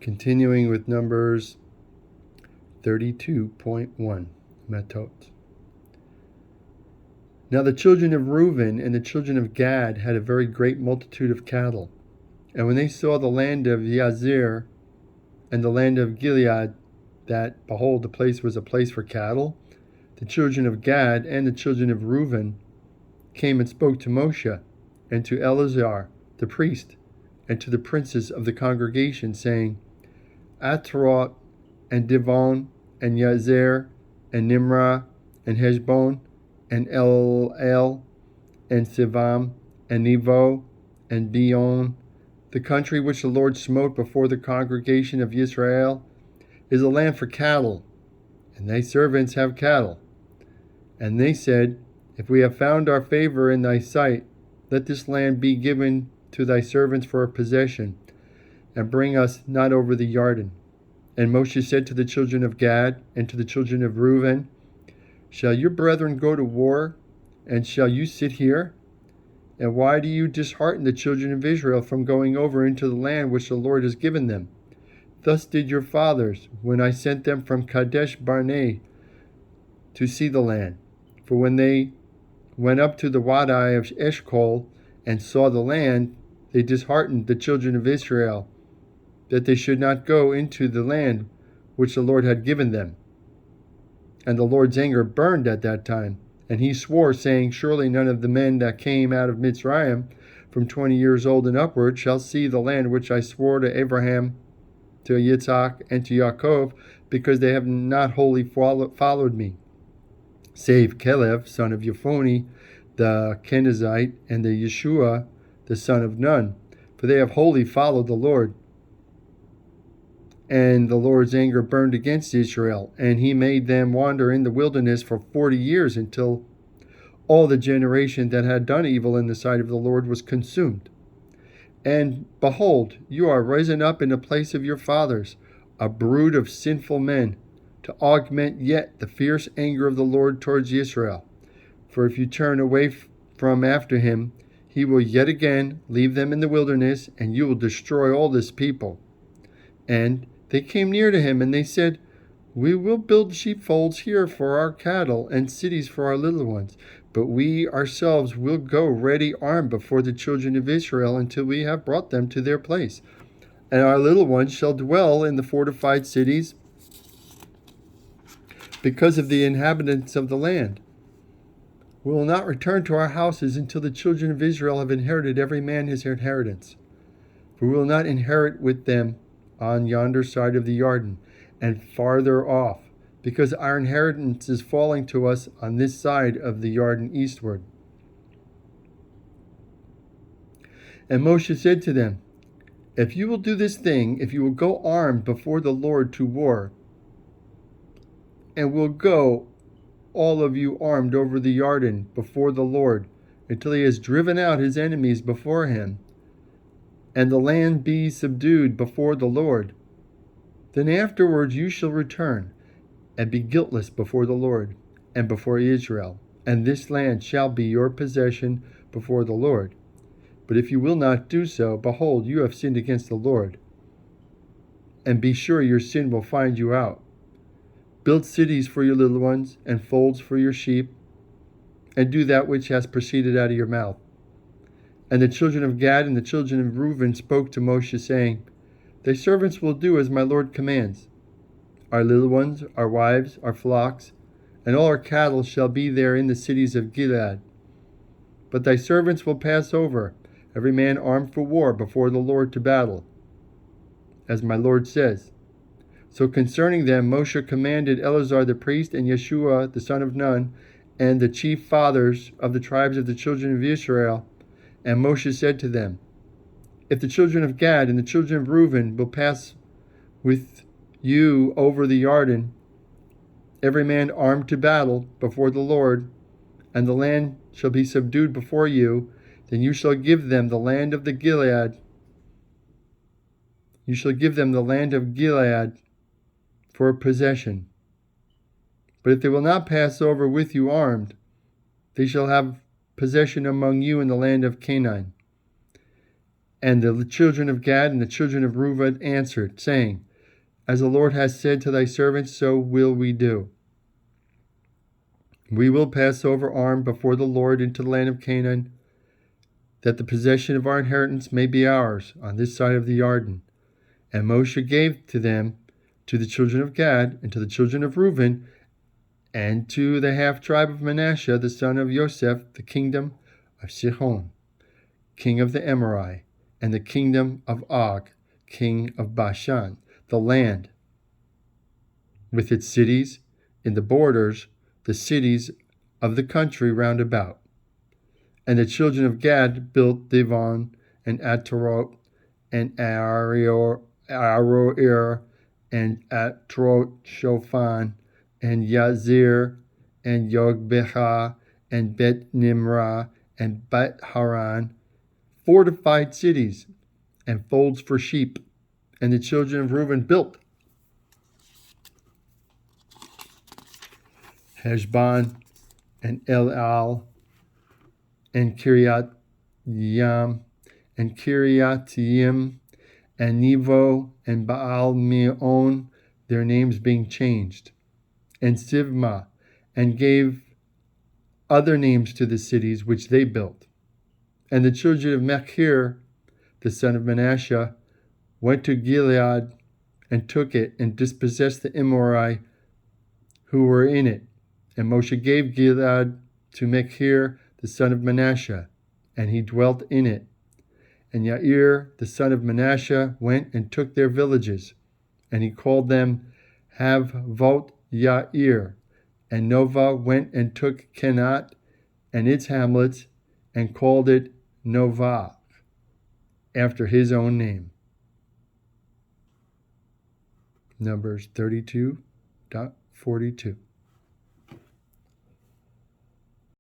Continuing with Numbers 32.1, Matot. Now the children of Reuben and the children of Gad had a very great multitude of cattle. And when they saw the land of Yazir and the land of Gilead, that, behold, the place was a place for cattle, the children of Gad and the children of Reuben came and spoke to Moshe and to Eleazar the priest and to the princes of the congregation, saying, Atarot and Divon and Yazer and Nimrah and Heshbon and El and Sivam and Nevo and Beon, the country which the Lord smote before the congregation of Israel, is a land for cattle, and thy servants have cattle. And they said, If we have found our favor in thy sight, let this land be given to thy servants for a possession, and bring us not over the Jordan. And Moshe said to the children of Gad and to the children of Reuben, Shall your brethren go to war, and shall you sit here? And why do you dishearten the children of Israel from going over into the land which the Lord has given them? Thus did your fathers, when I sent them from Kadesh Barnea to see the land. For when they went up to the Wadi of Eshcol and saw the land, they disheartened the children of Israel, that they should not go into the land which the Lord had given them. And the Lord's anger burned at that time, and he swore, saying, Surely none of the men that came out of Mitzrayim from 20 years old and upward shall see the land which I swore to Abraham, to Yitzhak, and to Yaakov, because they have not wholly followed me, save Caleb, son of Yephone, the Kenizzite, and the Yeshua, the son of Nun, for they have wholly followed the Lord. And the Lord's anger burned against Israel, and he made them wander in the wilderness for 40 years, until all the generation that had done evil in the sight of the Lord was consumed. And behold, you are risen up in the place of your fathers, a brood of sinful men, to augment yet the fierce anger of the Lord towards Israel. For if you turn away from after him, he will yet again leave them in the wilderness, and you will destroy all this people. And they came near to him, and they said, We will build sheepfolds here for our cattle, and cities for our little ones. But we ourselves will go ready armed before the children of Israel until we have brought them to their place. And our little ones shall dwell in the fortified cities because of the inhabitants of the land. We will not return to our houses until the children of Israel have inherited every man his inheritance. For we will not inherit with them on yonder side of the Jordan, and farther off, because our inheritance is falling to us on this side of the Jordan eastward. And Moshe said to them, If you will do this thing, if you will go armed before the Lord to war, and will go, all of you armed over the Jordan before the Lord, until he has driven out his enemies before him, and the land be subdued before the Lord, then afterwards you shall return, and be guiltless before the Lord, and before Israel, and this land shall be your possession before the Lord. But if you will not do so, behold, you have sinned against the Lord, and be sure your sin will find you out. Build cities for your little ones, and folds for your sheep, and do that which has proceeded out of your mouth. And the children of Gad and the children of Reuben spoke to Moshe, saying, Thy servants will do as my Lord commands. Our little ones, our wives, our flocks, and all our cattle shall be there in the cities of Gilead. But thy servants will pass over, every man armed for war before the Lord to battle, as my Lord says. So concerning them Moshe commanded Eleazar the priest and Yeshua the son of Nun, and the chief fathers of the tribes of the children of Israel. And Moshe said to them, If the children of Gad and the children of Reuben will pass with you over the Jordan, every man armed to battle before the Lord, and the land shall be subdued before you, then you shall give them the land of the Gilead. You shall give them the land of Gilead for a possession. But if they will not pass over with you armed, they shall have possession among you in the land of Canaan. And the children of Gad and the children of Reuben answered, saying, As the Lord has said to thy servants, so will we do. We will pass over armed before the Lord into the land of Canaan, that the possession of our inheritance may be ours on this side of the Jordan. And Moshe gave to them, to the children of Gad, and to the children of Reuben, and to the half-tribe of Manasseh, the son of Joseph, the kingdom of Sihon, king of the Amorite, and the kingdom of Og, king of Bashan, the land with its cities in the borders, the cities of the country round about. And the children of Gad built Divon, and Atarot, and Aroer, and Atrot Shofan, and Yazir, and Yogbeha, and Bet Nimrah, and Bet Haran, fortified cities, and folds for sheep. And the children of Reuben built Heshbon, and Elal, and Kiryat Yam, and Kiryatayim, and Nevo, and Baal Meon, their names being changed, and Sivma, and gave other names to the cities which they built. And the children of Machir, the son of Manasseh, went to Gilead, and took it, and dispossessed the Amorite who were in it. And Moshe gave Gilead to Machir, the son of Manasseh, and he dwelt in it. And Yair, the son of Manasseh, went and took their villages, and he called them Havvot Yair. And Nova went and took Kenat and its hamlets, and called it Novah, after his own name. Numbers 32.42.